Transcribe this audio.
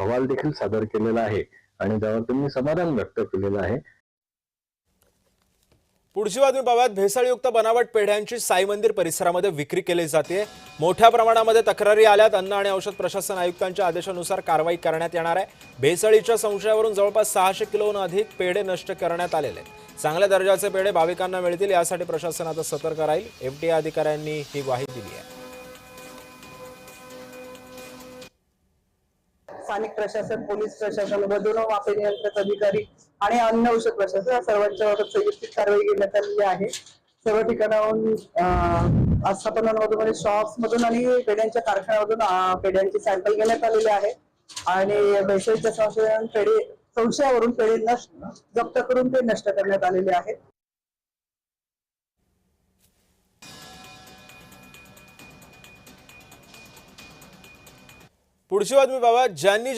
अहवाल देखील सादर केलेला आहे आणि त्यावर त्यांनी समाधान व्यक्त केलेलं आहे। पुढची बातमी पाहूयात। भेसळयुक्त बनावट पेढ्यांची साई मंदिर परिसरामध्ये विक्री केली जाते। मोठ्या प्रमाणामध्ये तक्रारी आल्यात। अन्न आणि औषध प्रशासन आयुक्तांच्या आदेशानुसार कारवाई करण्यात येणार आहे। भेसळीच्या संशयावरून जवळपास 600 किलोहून अधिक पेढे नष्ट करण्यात आलेले आहेत। चांगल्या दर्जाचे पेढे भाविकांना मिळतील यासाठी प्रशासन आता सतर्क राहील। एफडीए अधिकाऱ्यांनी ही ग्वाही दिली आहे। स्थानिक प्रशासन, पोलीस प्रशासन, वजन व मापे नियंत्रक अधिकारी आणि अन्न औषध प्रशासन या सर्वांच्यावर संयुक्त कारवाई घेण्यात आलेली आहे। सर्व ठिकाणाहून आस्थापनांमधून, शॉप्स मधून आणि पेढ्यांच्या कारखान्यामधून पेढ्यांचे सॅम्पल घेण्यात आलेले आहे आणि भेसळीच्या संशयावरून पेढे जप्त करून ते नष्ट करण्यात आलेले आहेत। पुढची बातमी पाहूयात। ज्यांनी